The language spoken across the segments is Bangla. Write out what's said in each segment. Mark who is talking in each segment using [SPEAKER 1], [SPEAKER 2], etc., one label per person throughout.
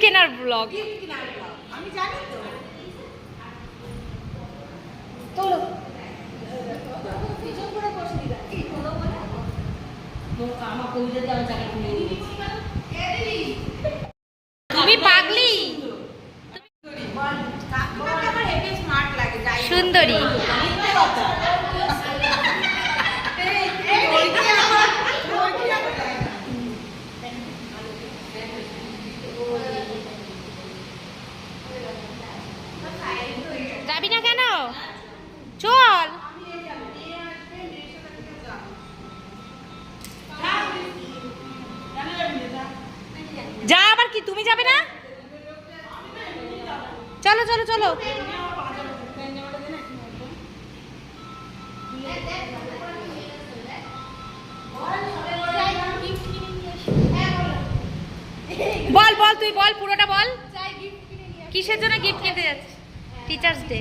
[SPEAKER 1] কেনার ব্লগ।
[SPEAKER 2] আমি জানি তো চলো
[SPEAKER 1] তুমি পাগলি সুন্দরী। যাবি না কেন? চল। যা, আবার কি তুমি যাবে না? চলো চলো চলো। বল বল, তুই বল, পুরোটা বল। কিসের জন্য গিফট কিনতে যাচ্ছিস? Teachers day.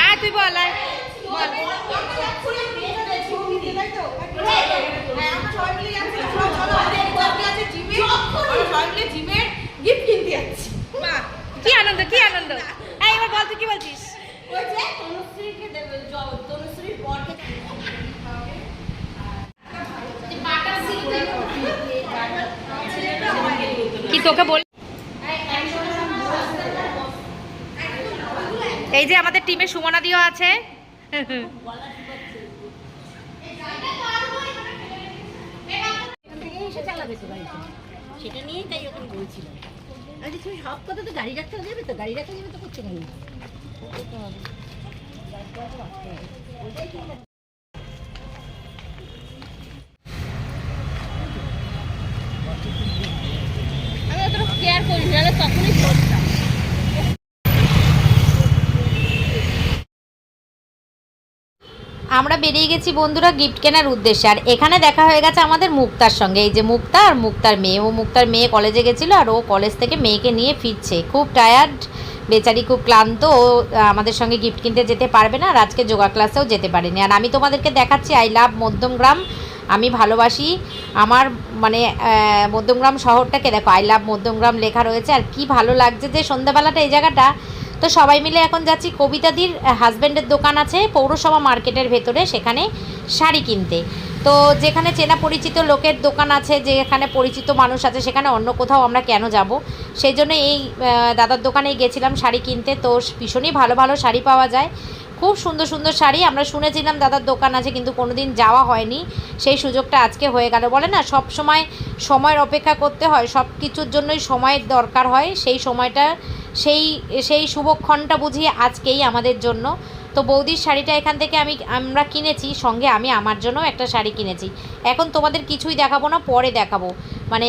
[SPEAKER 1] আর তুই বল, আর বল। কি আনন্দ, কি আনন্দ। এবার বল, তুই কি বলছিস? কি তোকে বল। এই যে আমাদের টিমে সুমনা দিও আছে।
[SPEAKER 2] সেটা নিয়েই তাই ওখানে বলছিলাম। আরে তুমি সব কথা তো গাড়ি রাখতে যাবে, তো গাড়ি রাখতে যাবে তো করছো কেন? আমি অতটা কেয়ার করি না, তখনই করতাম।
[SPEAKER 1] আমরা বেরিয়ে গেছি বন্ধুরা গিফট কেনার উদ্দেশ্যে। আর এখানে দেখা হয়ে গেছে আমাদের মুক্তার সঙ্গে। এই যে মুক্তা আর মুক্তার মেয়ে। ও মুক্তার মেয়ে কলেজে গেছিলো, আর ও কলেজ থেকে মেয়েকে নিয়ে ফিরছে। খুব টায়ার্ড বেচারি, খুব ক্লান্ত। ও আমাদের সঙ্গে গিফট কিনতে যেতে পারবে না, আর আজকে যোগা ক্লাসেও যেতে পারেনি। আর আমি তোমাদেরকে দেখাচ্ছি আই লাভ মধ্যমগ্রাম। আমি ভালোবাসি আমার মানে মধ্যমগ্রাম শহরটাকে। দেখো আই লাভ মধ্যমগ্রাম লেখা রয়েছে। আর কি ভালো লাগছে যে সন্ধ্যাবেলাটা এই জায়গাটা। তো সবাই মিলে এখন যাচ্ছি কবিতাদির হাজব্যান্ডের দোকান আছে পৌরসভা মার্কেটের ভেতরে, সেখানে শাড়ি কিনতে। তো যেখানে চেনা পরিচিত লোকের দোকান আছে, যেখানে পরিচিত মানুষ আছে, সেখানে অন্য কোথাও আমরা কেন যাব? সেই জন্য এই দাদার দোকানেই গেছিলাম শাড়ি কিনতে। তো ভীষণই ভালো ভালো শাড়ি পাওয়া যায়, খুব সুন্দর সুন্দর শাড়ি। আমরা শুনেছিলাম দাদার দোকান আছে, কিন্তু কোনোদিন যাওয়া হয়নি। সেই সুযোগটা আজকে হয়ে গেল। বলে না সব সময় সময়ের অপেক্ষা করতে হয়, সব কিছুর জন্যই সময়ের দরকার হয়। সেই সময়টা সেই শুভক্ষণটা বুঝিয়ে আজকেই আমাদের জন্য। তো বৌদির শাড়িটা এখান থেকে আমরা কিনেছি, সঙ্গে আমি আমার জন্য একটা শাড়ি কিনেছি। এখন তোমাদের কিছুই দেখাবো না, পরে দেখাবো, মানে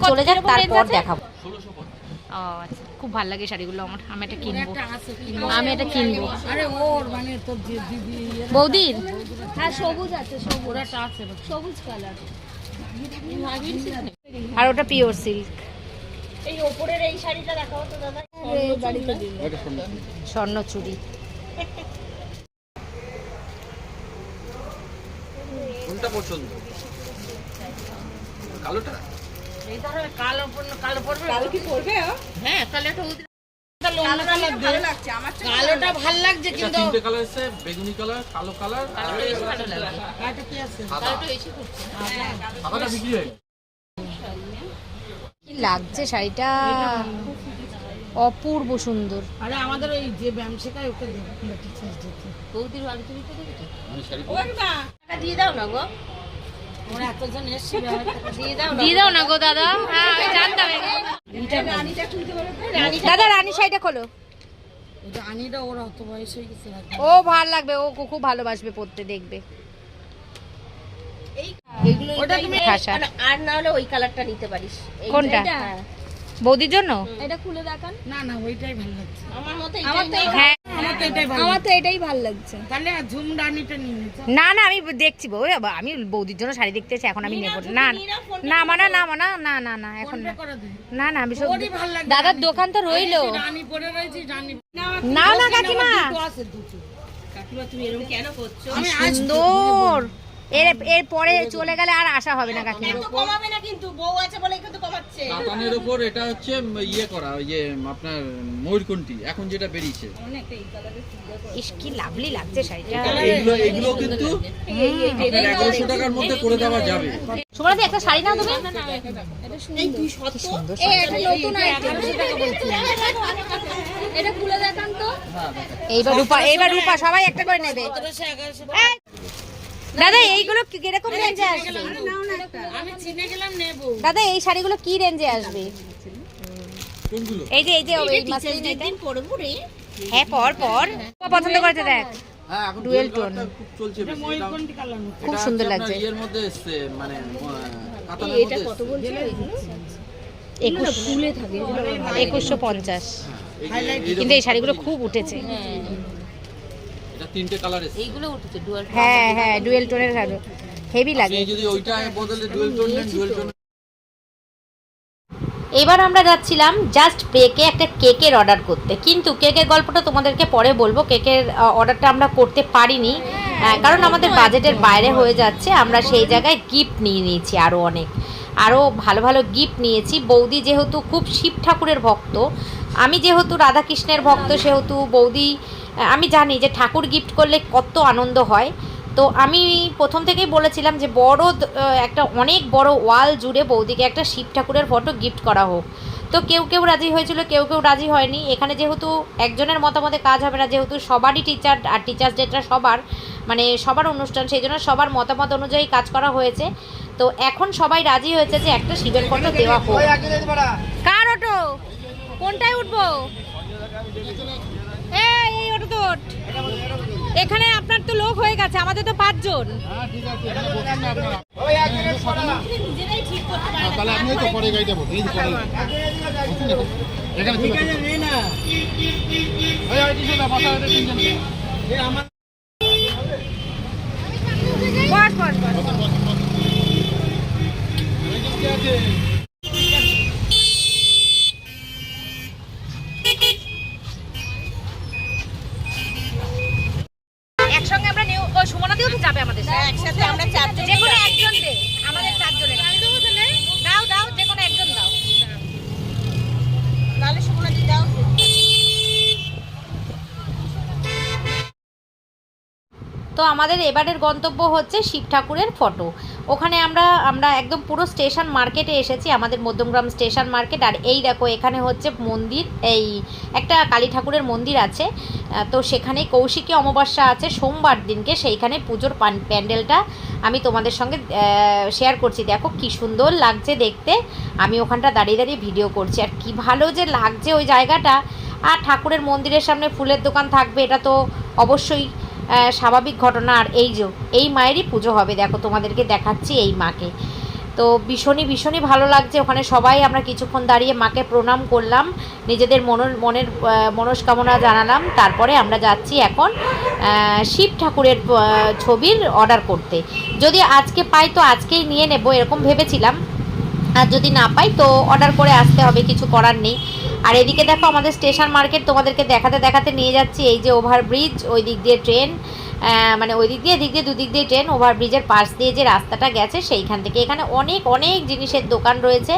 [SPEAKER 1] চলে যাক তারপর দেখাবো। ও আচ্ছা, খুব ভালো লাগে শাড়িগুলো আমার। আমি এটা কিনবো, আমি এটা কিনবো।
[SPEAKER 2] আরে ওর মানে তো দিদি
[SPEAKER 1] বৌদির
[SPEAKER 2] হ্যাঁ সবুজ আছে, ওটা আছে সবুজ কালার।
[SPEAKER 1] আর ওটা পিওর সিল্ক।
[SPEAKER 2] এই ওপরের এই শাড়িটা দেখাও তো দাদা। বাড়িতে দিন
[SPEAKER 1] স্বর্ণ চুড়ি।
[SPEAKER 3] কোনটা পছন্দ? কালোটা?
[SPEAKER 2] এই ধরনের কালো পড়বে। কালো কি পড়বে? হ্যাঁ কালোটা ভালো লাগছে আমার। কালোটা ভালো লাগছে, কিন্তু
[SPEAKER 3] তিনটে কালার আছে, বেগুনি কালার, কালো কালার, আর
[SPEAKER 2] ভালো লাগছে। এটা কি আছে? কালোটা বেশি করছে।
[SPEAKER 3] সাদাটা বিক্রি হয়ে গেছে।
[SPEAKER 1] কি লাগছে শাড়িটা, অপূর্ব সুন্দর।
[SPEAKER 2] আরে আমাদের ওই যে ব্যায়াম শেখায় ওকে টিচার্স দিতে। বৌদির বাড়িতে দিতে দেখো।
[SPEAKER 3] আমি শাড়ি
[SPEAKER 2] ও মা টাকা দিয়ে দাও না গো। ওরা এতজন এসেছে,
[SPEAKER 1] দিয়ে দাও না গো দাদা। হ্যাঁ আমি জানতাম।
[SPEAKER 2] রানীটা খুলতে পারবে?
[SPEAKER 1] দাদা রানী শাড়িটা খোলো।
[SPEAKER 2] রানীটা ওর অত বয়স হয়ে গেছে,
[SPEAKER 1] ও ভালো লাগবে, ও খুব ভালোবাসবে পড়তে, দেখবে।
[SPEAKER 2] এইগুলো ওটা তুমি আর না হলে ওই কালারটা নিতে পারিস।
[SPEAKER 1] কোনটা? বৌদির জন্য
[SPEAKER 2] এটা খুলে দেখান। না না ওইটাই ভালো লাগছে আমার মতে।
[SPEAKER 1] হ্যাঁ
[SPEAKER 2] আমার তো এটাই ভালো লাগছে। তাহলে ঝুমরানিটা নিয়ে নিতে।
[SPEAKER 1] না না আমি দেখছি বউ, আমি বৌদির জন্য শাড়ি দেখতে এসেছি, এখন আমি নেব না। না মানে না না না না না এখন না না আমি সব দাদার দোকান তো রইলো।
[SPEAKER 2] রানী পরে রয়েছে, রানী
[SPEAKER 1] না না কাকিমা,
[SPEAKER 2] কাকিমা তুমি এরকম কেন করছো?
[SPEAKER 1] সুন্দর এর পরে চলে গেলে আর আশা হবে না কাকিমা।
[SPEAKER 2] তো কমাবে না কিন্তু বউ আছে বলে কিন্তু কমাচ্ছে।
[SPEAKER 3] কাতানের উপর এটা হচ্ছে ইয়ে করা, ওই যে আপনার ময়ূরকণ্ঠী এখন যেটা বেরিয়েছে।
[SPEAKER 1] ইস কি লাভলি লাগছে শাড়িটা।
[SPEAKER 3] এগুলো কিন্তু আপনার 1100 টাকার মধ্যে করে দেওয়া যাবে।
[SPEAKER 1] সুমনাদি একটা শাড়ি নাও তুমি।
[SPEAKER 2] এই তুই সত্য এই এটা নতুন আইটেম এটা খুলে দেখান তো।
[SPEAKER 1] এইবার রূপা সবাই একটা করে নেবে।
[SPEAKER 2] 1700
[SPEAKER 1] এই, দাদা এইগুলো কিরকম রেঞ্জে আসবে?
[SPEAKER 2] আমি চিনে গেলাম নেব।
[SPEAKER 1] দাদা এই শাড়িগুলো কি রেঞ্জে আসবে?
[SPEAKER 3] কোনগুলো?
[SPEAKER 1] এই যে এই মাসলিন এটা।
[SPEAKER 2] দিন পরবো রে।
[SPEAKER 1] হ্যাঁ পর পছন্দ করেছে দেখ।
[SPEAKER 3] হ্যাঁ এখন
[SPEAKER 1] ডুয়েল
[SPEAKER 3] ডুয়েল
[SPEAKER 1] টোন
[SPEAKER 3] টোন খুব চলছে বেশি।
[SPEAKER 2] ময়ূরকণ্ঠী কালার
[SPEAKER 1] খুব সুন্দর লাগছে।
[SPEAKER 3] এর মধ্যে এসছে মানে কাতানের
[SPEAKER 2] এটা
[SPEAKER 3] মধ্যে
[SPEAKER 2] কত বলছো?
[SPEAKER 1] 2150।
[SPEAKER 3] এসছে।
[SPEAKER 1] কিন্তু এই শাড়িগুলো খুব উঠেছে।
[SPEAKER 3] এটা তিনটে কালার এসছে।
[SPEAKER 2] এইগুলো উঠেছে ডুয়াল।
[SPEAKER 1] হ্যাঁ ডুয়েল টোনের শাড়ি হেভি লাগে।
[SPEAKER 3] আপনি যদি ওইটা বদলে ডুয়েল টোন নেন, ডুয়েল টোন।
[SPEAKER 1] এবার আমরা যাচ্ছিলাম জাস্ট ব্রেকে একটা কেকের অর্ডার করতে, কিন্তু কেকের গল্পটা তোমাদেরকে পরে বলবো। কেকের অর্ডারটা আমরা করতে পারিনি কারণ আমাদের বাজেটের বাইরে হয়ে যাচ্ছে। আমরা সেই জায়গায় গিফট নিয়ে নিয়েছি, আরও ভালো ভালো গিফট নিয়েছি। বৌদি যেহেতু খুব শিব ঠাকুরের ভক্ত, আমি যেহেতু রাধাকৃষ্ণের ভক্ত, সেহেতু বৌদি আমি জানি যে ঠাকুর গিফট করলে কত আনন্দ হয়। তো আমি প্রথম থেকেই বলেছিলাম যে একটা অনেক বড় ওয়াল জুড়ে বৌদিকে একটা শিব ঠাকুরের ফটো গিফট করা হোক। তো কেউ রাজি হয়েছিল, কেউ রাজি হয়নি। এখানে যেহেতু একজনের মতামতে কাজ হবে না, যেহেতু সবারই টিচার আর টিচার্স ডেটা সবার অনুষ্ঠান, সেই জন্য সবার মতামত অনুযায়ী কাজ করা হয়েছে। তো এখন সবাই রাজি হয়েছে যে একটা শিবের ফটো দেওয়া হোক। কার অটো? কোনটায় উঠবো? এই অটো তো এখানে আপনার তো লোক হয়ে গেছে, আমাদের তো 5 জন।
[SPEAKER 2] নিজেরাই ঠিক করতে পারে।
[SPEAKER 4] তাহলে আমিও তো পরে গাড়ি যাবো এই পরে এখানে ঠিক আছে নে না ওই আইটি সেটা বসা হতে তিনজন এই আমার বস কি আছে
[SPEAKER 1] একসঙ্গে আমরা সুমনাদিও তো যাবে আমাদের সাথে।
[SPEAKER 2] একসাথে আমরা চারজন
[SPEAKER 1] যে কোনো একজন দে, আমাদের 4 জনের দাও যে কোনো একজন দাও।
[SPEAKER 2] তাহলে সুমনাদি দাও।
[SPEAKER 1] তো আমাদের এবারের গন্তব্য হচ্ছে শিব ঠাকুরের ফটো। ওখানে আমরা একদম পুরো স্টেশন মার্কেটে এসেছি, আমাদের মধ্যমগ্রাম স্টেশন মার্কেট। আর এই দেখো এখানে হচ্ছে মন্দির, এই একটা কালী ঠাকুরের মন্দির আছে। তো সেখানে কৌশিকী অমাবস্যা আছে সোমবার দিনকে, সেইখানে পুজোর প্যান্ডেলটা আমি তোমাদের সঙ্গে শেয়ার করছি। দেখো কি সুন্দর লাগছে দেখতে। আমি ওখানটা দাঁড়িয়ে ভিডিও করছি, আর কি ভালো যে লাগছে ওই জায়গাটা। আর ঠাকুরের মন্দিরের সামনে ফুলের দোকান থাকবে, এটা তো অবশ্যই স্বাভাবিক ঘটনা। আর এই মায়েরই পুজো হবে, দেখো তোমাদেরকে দেখাচ্ছি এই মাকে। তো ভীষণই ভালো লাগছে। ওখানে সবাই আমরা কিছুক্ষণ দাঁড়িয়ে মাকে প্রণাম করলাম, নিজেদের মনের মনস্কামনা জানালাম। তারপরে আমরা যাচ্ছি এখন শিব ঠাকুরের ছবির অর্ডার করতে। যদি আজকে পাই তো আজকেই নিয়ে নেব এরকম ভেবেছিলাম, আর যদি না পাই তো অর্ডার করে আসতে হবে, কিছু করার নেই। আর এদিকে দেখো আমাদের স্টেশন মার্কেট তোমাদেরকে দেখাতে নিয়ে যাচ্ছি। এই যে ওভারব্রিজ, ওই দিক দিয়ে ট্রেন, মানে ওই দিক দিয়ে দুদিক দিয়ে ট্রেন, ওভারব্রিজের পাশ দিয়ে যে রাস্তাটা গেছে সেইখান থেকে। এখানে অনেক জিনিসের দোকান রয়েছে,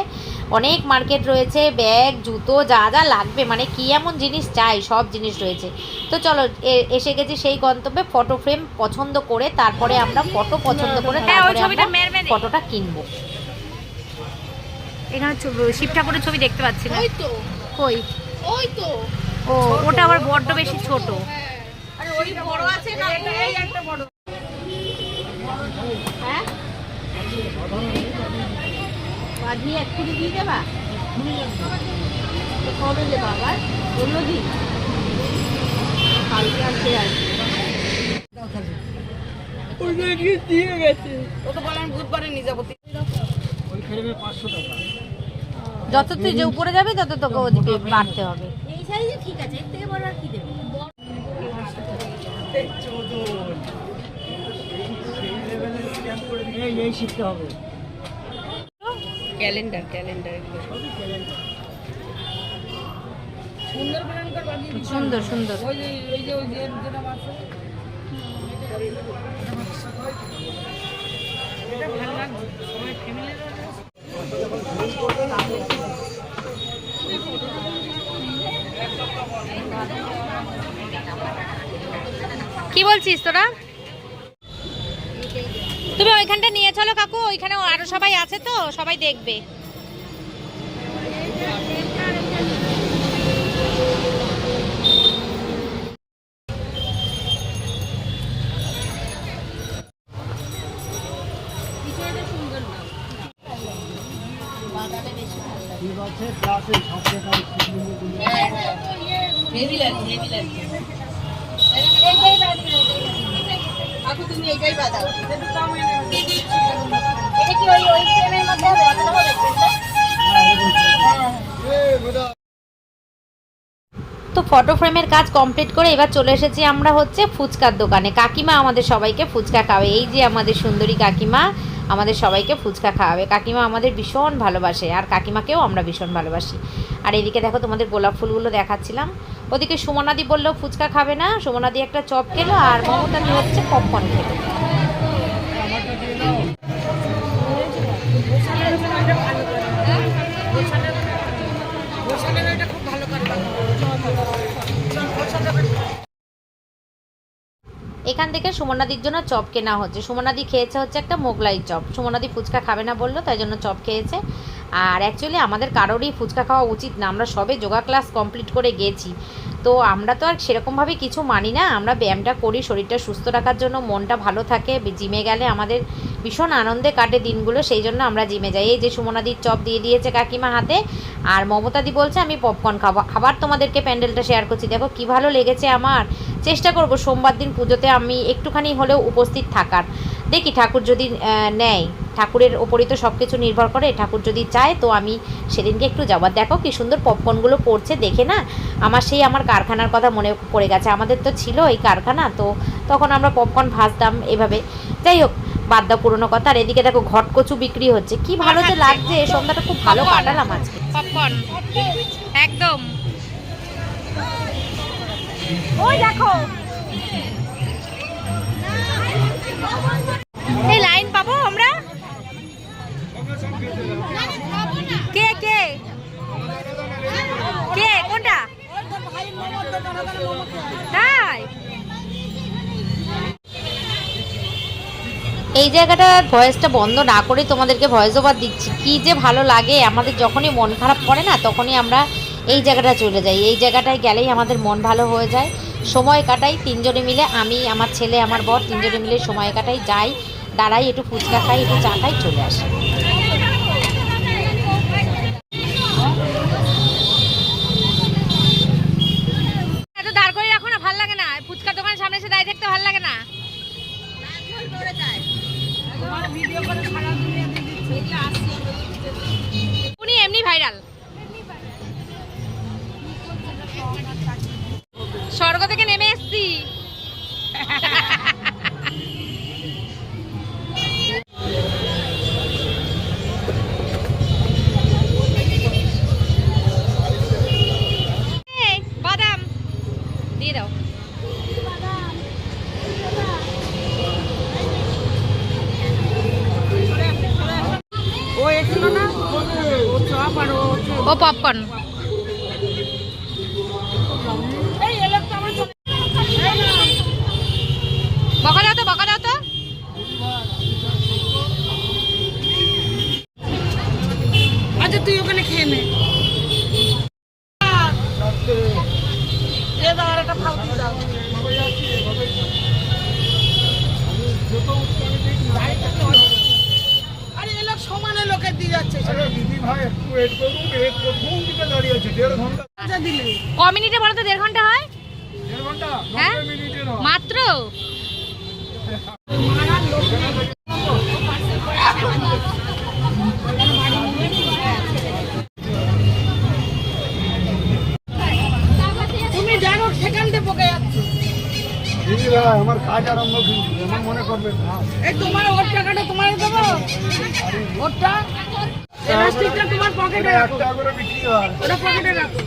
[SPEAKER 1] অনেক মার্কেট রয়েছে, ব্যাগ জুতো যা লাগবে, মানে কি এমন জিনিস চাই সব জিনিস রয়েছে। তো চলো এসে গেছি সেই গন্তব্যে। ফটো ফ্রেম পছন্দ করে তারপরে আমরা ফটোটা কিনবো। এখানে শিব ঠাকুরের ছবি দেখতে পাচ্ছি না।
[SPEAKER 2] ওই তো
[SPEAKER 1] ও ওটা আবার বড্ড বেশি ছোট।
[SPEAKER 2] আরে ওই বড় আছে না, এই একটা বড়।
[SPEAKER 1] হ্যাঁ বাদনি এক্ষুনি দিয়ে দেবা, কবে দেবা আবার? অন্যদিন কালকে আসবে আর
[SPEAKER 2] দিয়ে গেছে। ও তো বললাম বুধবারে নিয়ে যাবো।
[SPEAKER 4] ওই ফেরবে 500 টাকা
[SPEAKER 1] যত তুই যে উপরে যাবে তত তোকে ওদিকে বাড়তে হবে।
[SPEAKER 2] এই সাইজে ঠিক আছে, এর থেকে বড় আর কি দেবে?
[SPEAKER 4] এই শিখতে হবে
[SPEAKER 2] ক্যালেন্ডার এগুলো সুন্দর বানানকার বানিয়ে
[SPEAKER 1] সুন্দর
[SPEAKER 2] ওই যে যেটা আছে এটা ভালো লাগছে সবাই ফ্যামিলির
[SPEAKER 1] কি বলছিস তোরা? তুমি ওইখানটা নিয়ে চলো কাকু, ওইখানে আরো সবাই আছে তো, সবাই দেখবে।
[SPEAKER 2] হেভি লাগছে হেভি লাগছে আপু তুমি এইটাই বাদাও এটা কি ওই ফ্রেমের মধ্যে হবে অতটা হবে
[SPEAKER 1] তো ফটো ফ্রেমের কাজ কমপ্লিট করে এবার চলে এসেছি আমরা হচ্ছে ফুচকার দোকানে। কাকিমা আমাদের সবাইকে ফুচকা খাওয়াবে। এই যে আমাদের সুন্দরী কাকিমা আমাদের সবাইকে ফুচকা খাওয়াবে। কাকিমা আমাদের ভীষণ ভালোবাসে, আর কাকিমাকেও আমরা ভীষণ ভালোবাসি। আর এদিকে দেখো তোমাদের গোলাপ ফুলগুলো দেখাচ্ছিলাম। ওদিকে সুমনাদি বললো ফুচকা খাবে না, সুমনাদি একটা চপ খেলো, আর মমতাদি হচ্ছে পপকর্ন খেলো। এখান থেকে সুমনাদির জন্য চপ কেনা হচ্ছে। সুমনাদি খেয়েছে হচ্ছে একটা মোগলাই চপ। সুমনাদি ফুচকা খাবে না বললো, তাই জন্য চপ খেয়েছে। আর অ্যাকচুয়ালি আমাদের কারোরই ফুচকা খাওয়া উচিত না, আমরা সবে যোগা ক্লাস কমপ্লিট করে গেছি, তো আমরা তো আর সেরকমভাবে কিছু মানি না। আমরা ব্যায়ামটা করি শরীরটা সুস্থ রাখার জন্য, মনটা ভালো থাকে। জিমে গেলে আমাদের ভীষণ আনন্দে কাটে দিনগুলো, সেই জন্য আমরা জিমে যাই। এই যে সুমনাদির চপ দিয়ে দিয়েছে কাকিমা হাতে, আর মমতাদি বলছে আমি পপকর্ন খাবো। আবার তোমাদেরকে প্যান্ডেলটা শেয়ার করছি, দেখো কি ভালো লেগেছে আমার। চেষ্টা করব সোমবার দিন পুজোতে আমি একটুখানি হলেও উপস্থিত থাকার। দেখি ঠাকুর যদি নেয়, ঠাকুরের ওপরই তো সব কিছু নির্ভর করে, ঠাকুর যদি চায় তো আমি সেদিনকে একটু যাবার। দেখো কি সুন্দর পপকর্নগুলো পড়ছে দেখে না আমার সেই আমার কারখানার কথা মনে পড়ে গেছে। আমাদের তো ছিল এই কারখানা, তো তখন আমরা পপকর্ন ভাজতাম এভাবে। যাই হোক, বাদ দাও পুরোনো কথা। আর এদিকে দেখো ঘটকচু বিক্রি হচ্ছে, কি ভালো যে লাগছে। সন্ধ্যাটা খুব ভালো কাটালাম আজকে। পপকর্ন একদম, ওই দেখো এই লাইন পাবো আমরা। কে কে কে কোনটা? তাই এই জায়গাটা ভয়েসটা বন্ধ না করে তোমাদেরকে ভয়েস ওভার দিচ্ছি। কি যে ভালো লাগে আমাদের, যখনই মন খারাপ করে না তখনই আমরা এই জায়গাটা চলে যাই। এই জায়গাটায় গেলেই আমাদের মন ভালো হয়ে যায়, সময় কাটাই তিনজনে মিলে, আমি আমার ছেলে আমার বর তিনজনে মিলে সময় কাটাই, যাই দাঁড়াই একটু ফুচকা খাই একটু চা খাই চলে আসি। এত দাঁড় করে রাখো না, ভালো লাগে না। ফুচকার দোকানের সামনে এসে দাঁড়িয়ে থাকতে ভালো লাগে না। উনি এমনি ভাইরাল, স্বর্গ থেকে নেমে এসছি। বাদাম দিয়ে দাও। ও পপকর্ন বকা দাও তো, বকা দাও তো।
[SPEAKER 2] আচ্ছা তুই ওখানে খেয়ে নে। আরে এ লোক সমানে লোকের দিয়ে যাচ্ছে।
[SPEAKER 4] দিদি ভাই একটু ওয়েট করুন, এই প্রথম দিকে দাঁড়িয়ে আছে 1.5 ঘন্টা।
[SPEAKER 2] আচ্ছা দিলে
[SPEAKER 1] ক মিনিটে বলো তো? 1.5 ঘন্টা হয়?
[SPEAKER 4] 1.5 ঘন্টা
[SPEAKER 1] হ্যাঁ
[SPEAKER 4] 90 মিনিটের হয়
[SPEAKER 1] মাত্র।
[SPEAKER 2] তুমি জানো সেখানতে পকে যাচ্ছে।
[SPEAKER 4] দিদি ভাই আমার কাজ আরম্ভ কিন্তু এমন মনে করবেন না।
[SPEAKER 2] এই তোমার ওর টাকাটা তোমার দেবো, ওরটা এলাস্টিকটা তোমার পকেটে রাখো,
[SPEAKER 4] 1 টাকা করে বিক্রি হয়।
[SPEAKER 2] ওটা পকেটে রাখো।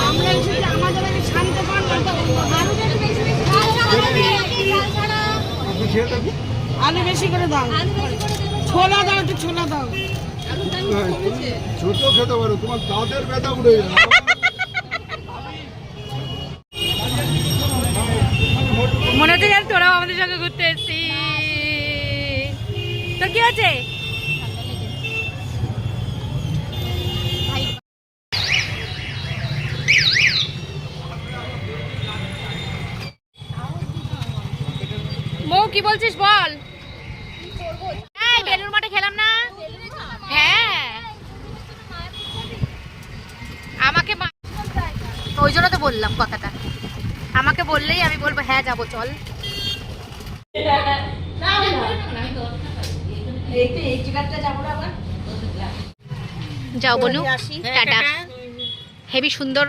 [SPEAKER 2] আমরা এসেছি আমাদের আগে শান্ত পান না তো
[SPEAKER 4] আপনি খেয়ে দেখুন।
[SPEAKER 2] আলু বেশি করে দাও, ছোলা দাও, একটু ছোলা দাও।
[SPEAKER 5] ছোট খেতে পারো, তোমার দাঁতের ব্যথা উঠে যাবে।
[SPEAKER 1] মনে হচ্ছে যেন তোরাও আমাদের সঙ্গে ঘুরতে এসেছি। তোর কি হচ্ছে? মৌ কি বলছিস বল। এই বেলুর মাঠে খেলাম না? হ্যাঁ আমাকে ওই জন্য তো বললাম কথাটা, আমাকে বললেই আমি বলবো হ্যাঁ যাবো চল। যাও বলু, টাটা। হেবি সুন্দর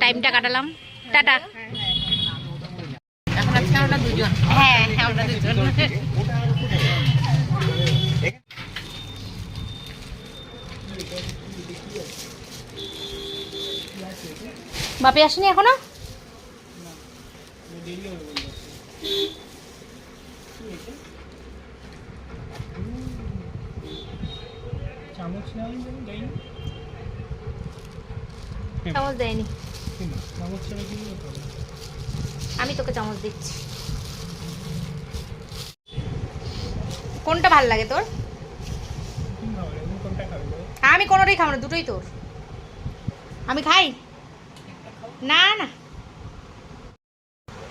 [SPEAKER 1] টাইমটা কাটালাম, টাটা।
[SPEAKER 2] এখন আজকে আমরা দুজন।
[SPEAKER 1] হ্যাঁ আমরা দুজন। বাপি আসেনি এখনো?
[SPEAKER 4] চামচ নেওয়া দেয়নি,
[SPEAKER 1] চামচ দেয়নি,
[SPEAKER 4] চামচ ছাড়া কি হবে?
[SPEAKER 1] আমি তোকে চামচ দিচ্ছি। কোনটা ভাল লাগে তোর?
[SPEAKER 4] কোনটা খাবে?
[SPEAKER 1] আমি কোনোটাই খাবো না, দুটোই তোর। আমি খাই না না।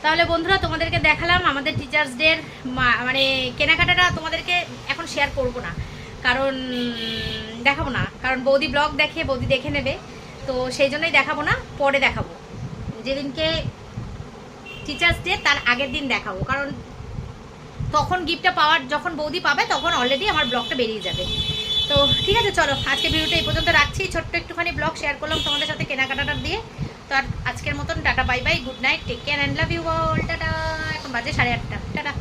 [SPEAKER 1] তাহলে বন্ধুরা তোমাদেরকে দেখালাম আমাদের টিচার্স ডের মানে কেনাকাটাটা। তোমাদেরকে এখন শেয়ার করবো না, কারণ দেখাবো না, কারণ বৌদি ব্লগ দেখে, বৌদি দেখে নেবে, তো সেই জন্যই দেখাবো না। পরে দেখাবো, যেদিনকে টিচার্স ডে তার আগের দিন দেখাবো, কারণ তখন গিফটটা পাওয়ার, যখন বৌদি পাবে তখন অলরেডি আমার ব্লগটা বেরিয়ে যাবে। তো ঠিক আছে, চলো আজকে ভিডিওটা এই পর্যন্ত রাখছি। ছোট্ট একটুখানি ব্লগ শেয়ার করলাম তোমাদের সাথে কেনাকাটাটা দিয়ে। তো আর আজকের মতন tata, bye bye, good night, take care and love you all, tata. এখন বাজে 8:30, টাটা।